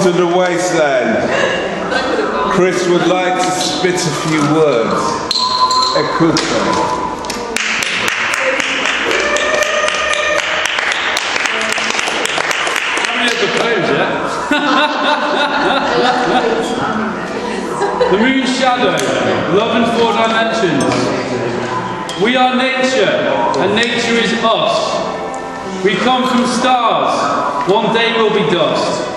to the Wasteland. Chris would like to spit a few words. Écoute. The moon's shadow, love in 4 dimensions. We are nature, and nature is us. We come from stars, one day we'll be dust.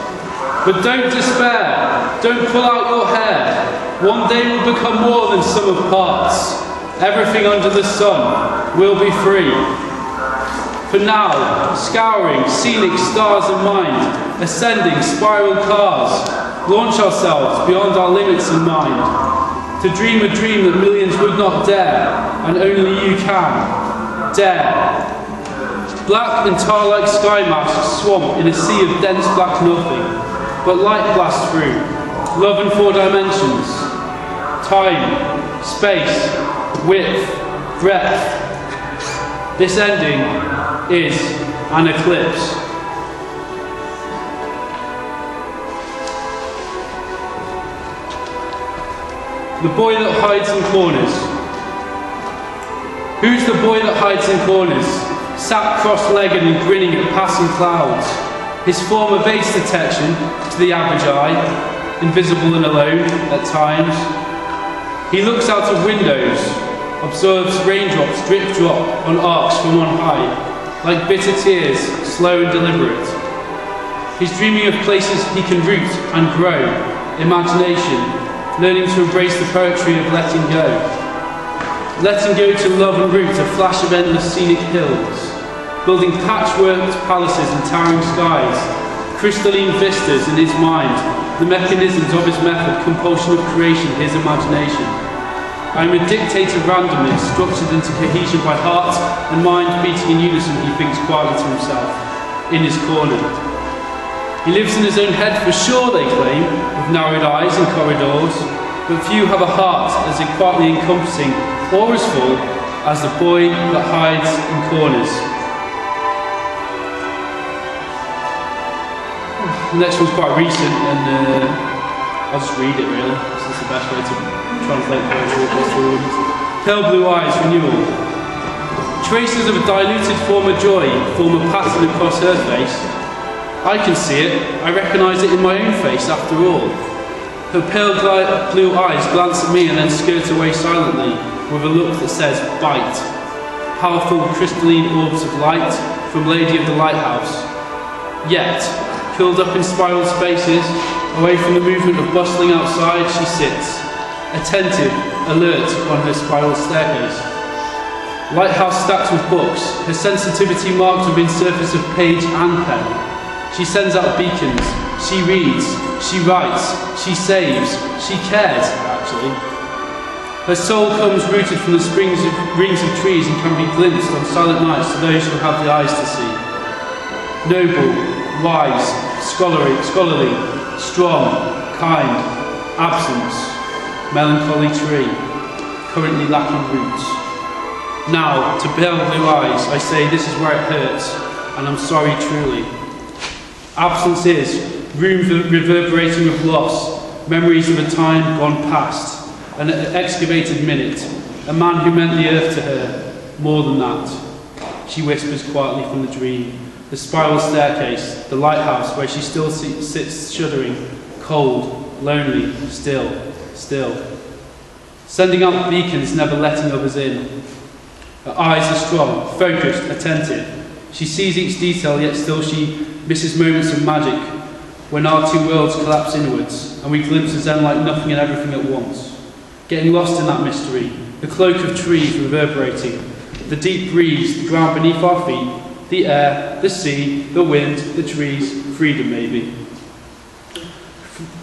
But don't despair, don't pull out your hair. One day we'll become more than sum of parts. Everything under the sun will be free. For now, scouring scenic stars of mind, ascending spiral cars, launch ourselves beyond our limits in mind, to dream a dream that millions would not dare, and only you can dare. Black and tar-like sky masks swamp in a sea of dense black nothing, but light blasts through, love in 4 dimensions, time, space, width, breadth. This ending is an eclipse. The boy that hides in corners. Who's the boy that hides in corners? Sat cross-legged and grinning at passing clouds. His form evades detection to the average eye, invisible and alone at times. He looks out of windows, observes raindrops drip-drop on arcs from on high, like bitter tears, slow and deliberate. He's dreaming of places he can root and grow, imagination, learning to embrace the poetry of letting go. Letting go to love and root a flash of endless scenic hills, building patchworked palaces and towering skies, crystalline vistas in his mind, the mechanisms of his method, compulsion of creation, his imagination. I am a dictator randomness, structured into cohesion by heart and mind beating in unison, he thinks quietly to himself, in his corner. He lives in his own head for sure, they claim, with narrowed eyes and corridors, but few have a heart as quietly encompassing or as full as the boy that hides in corners. The next one's quite recent, and I'll just read it really. This is the best way to translate poetry. Pale blue eyes, renewal. Traces of a diluted former joy form a pattern across her face. I can see it, I recognise it in my own face after all. Her pale blue eyes glance at me and then skirt away silently with a look that says, bite. Powerful crystalline orbs of light from Lady of the Lighthouse. Yet, curled up in spiral spaces, away from the movement of bustling outside, she sits, attentive, alert on her spiral staircase. Lighthouse stacked with books, her sensitivity marked within surface of page and pen. She sends out beacons, she reads, she writes, she saves, she cares, actually. Her soul comes rooted from the rings of trees and can be glimpsed on silent nights to those who have the eyes to see. Noble, wise, scholarly, strong, kind, absence, melancholy tree, currently lacking roots. Now, to pale blue eyes, I say this is where it hurts, and I'm sorry truly. Absence is room reverberating of loss, memories of a time gone past, an excavated minute, a man who meant the earth to her, more than that. She whispers quietly from the dream, the spiral staircase, the lighthouse where she still sits shuddering, cold, lonely, still. Sending out beacons, never letting others in. Her eyes are strong, focused, attentive. She sees each detail, yet still she misses moments of magic when our two worlds collapse inwards and we glimpse a zen like nothing and everything at once. Getting lost in that mystery, the cloak of trees reverberating, the deep breeze, the ground beneath our feet, the air, the sea, the wind, the trees, freedom maybe.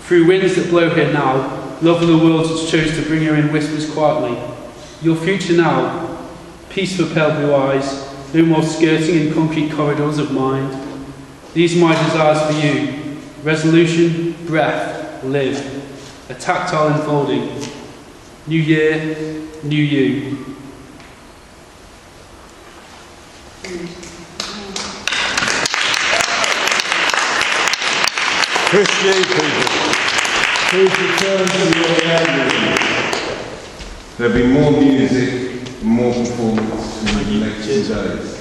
Through winds that blow here now, love of the world chose to bring her in whispers quietly. Your future now, peace for pale blue eyes, no more skirting in concrete corridors of mind. These are my desires for you, resolution, breath, live, a tactile unfolding. New year, new you. Chris Godber. Please return to your gallery. There'll be more music, more performance in the next 2 days.